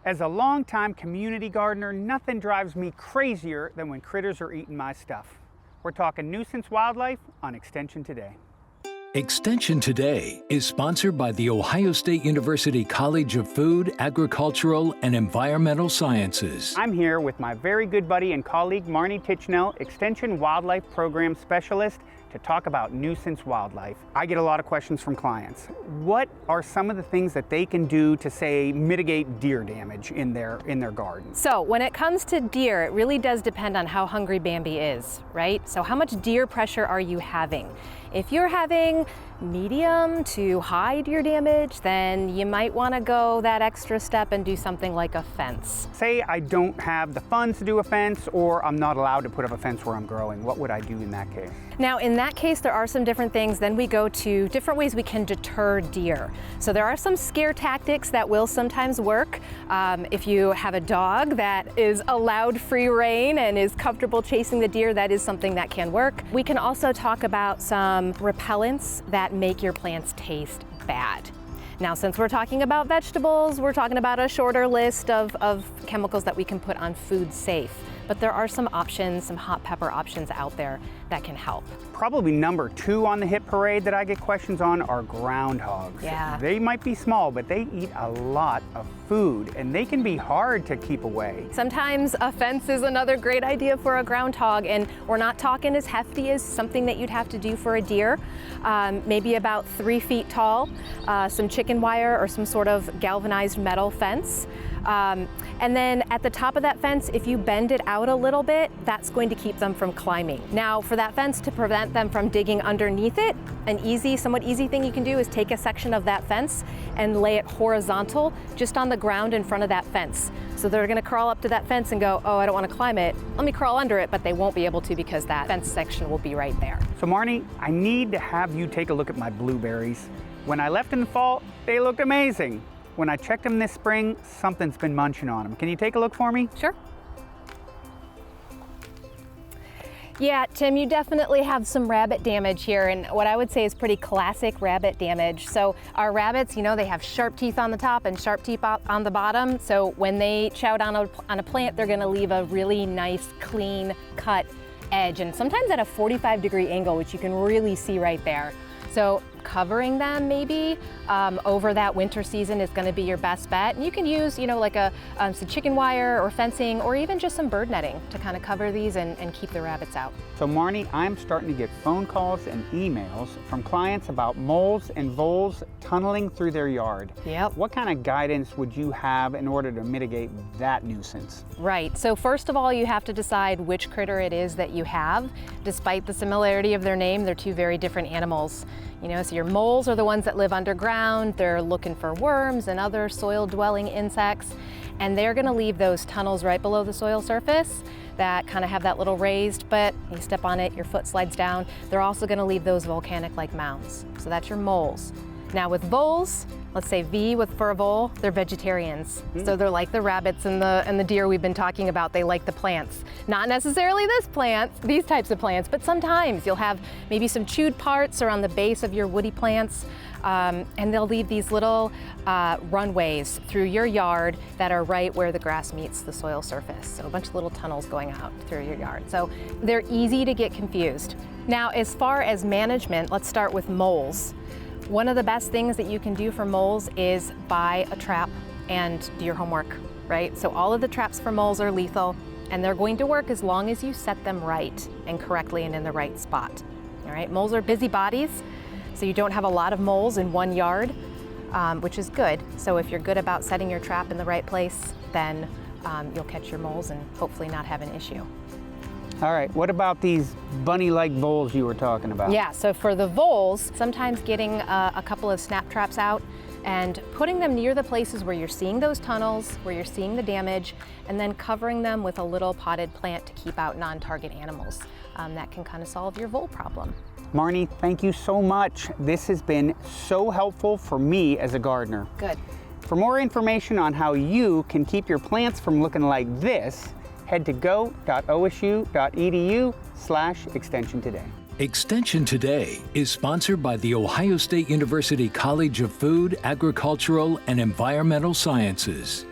As a longtime community gardener, nothing drives me crazier than when critters are eating my stuff. We're talking nuisance wildlife on Extension Today. Extension Today is sponsored by the Ohio State University College of Food, Agricultural, and Environmental Sciences. I'm here with my very good buddy and colleague, Marne Titchenell, Extension Wildlife Program Specialist, to talk about nuisance wildlife. I get a lot of questions from clients. What are some of the things that they can do to, say, mitigate deer damage in their garden? So when it comes to deer, it really does depend on how hungry Bambi is, right? So how much deer pressure are you having? If you're having medium to high deer damage, then you might want to go that extra step and do something like a fence. Say I don't have the funds to do a fence, or I'm not allowed to put up a fence where I'm growing. What would I do in that case? Now, in that case, there are some different things. Then we go to different ways we can deter deer. So there are some scare tactics that will sometimes work. If you have a dog that is allowed free rein and is comfortable chasing the deer, that is something that can work. We can also talk about some repellents that make your plants taste bad. Now, since we're talking about vegetables, we're talking about a shorter list of chemicals that we can put on food safe. But there are some options, some hot pepper options out there that can help. Probably number 2 on the hit parade that I get questions on are groundhogs. Yeah. They might be small, but they eat a lot of food, and they can be hard to keep away. Sometimes a fence is another great idea for a groundhog, and we're not talking as hefty as something that you'd have to do for a deer. Maybe about 3 feet tall, some chicken wire or some sort of galvanized metal fence. And then at the top of that fence, if you bend it out a little bit, that's going to keep them from climbing. Now, for that fence to prevent them from digging underneath it, an somewhat easy thing you can do is take a section of that fence and lay it horizontal just on the ground in front of that fence. So they're going to crawl up to that fence and go, oh, I don't want to climb it. Let me crawl under it, but they won't be able to because that fence section will be right there. So Marne, I need to have you take a look at my blueberries. When I left in the fall, they looked amazing. When I checked them this spring, something's been munching on them. Can you take a look for me? Sure. Yeah, Tim, you definitely have some rabbit damage here, and what I would say is pretty classic rabbit damage. So our rabbits, you know, they have sharp teeth on the top and sharp teeth on the bottom. So when they chow down on a plant, they're gonna leave a really nice, clean cut edge, and sometimes at a 45-degree angle, which you can really see right there. So covering them maybe over that winter season is going to be your best bet. And you can use, you know, like some chicken wire or fencing or even just some bird netting to kind of cover these and keep the rabbits out. So Marne, I'm starting to get phone calls and emails from clients about moles and voles tunneling through their yard. Yep. What kind of guidance would you have in order to mitigate that nuisance? Right. So first of all, you have to decide which critter it is that you have. Despite the similarity of their name, they're two very different animals. You know, so your moles are the ones that live underground. They're looking for worms and other soil-dwelling insects, and they're going to leave those tunnels right below the soil surface that kind of have that little raised, but you step on it, your foot slides down. They're also going to leave those volcanic-like mounds. So that's your moles. Now with voles, let's say V for a vole, they're vegetarians. So they're like the rabbits and the deer we've been talking about. They like the plants. Not necessarily these types of plants, but sometimes you'll have maybe some chewed parts around the base of your woody plants, and they'll leave these little runways through your yard that are right where the grass meets the soil surface. So a bunch of little tunnels going out through your yard. So they're easy to get confused. Now, as far as management, let's start with moles. One of the best things that you can do for moles is buy a trap and do your homework, right? So all of the traps for moles are lethal, and they're going to work as long as you set them right and correctly and in the right spot. All right, moles are busy bodies, so you don't have a lot of moles in one yard, which is good. So if you're good about setting your trap in the right place, then you'll catch your moles and hopefully not have an issue. All right, what about these bunny-like voles you were talking about? Yeah, so for the voles, sometimes getting a couple of snap traps out and putting them near the places where you're seeing those tunnels, where you're seeing the damage, and then covering them with a little potted plant to keep out non-target animals. That can kind of solve your vole problem. Marne, thank you so much. This has been so helpful for me as a gardener. Good. For more information on how you can keep your plants from looking like this, head to go.osu.edu/Extension Today. Extension Today is sponsored by the Ohio State University College of Food, Agricultural, and Environmental Sciences.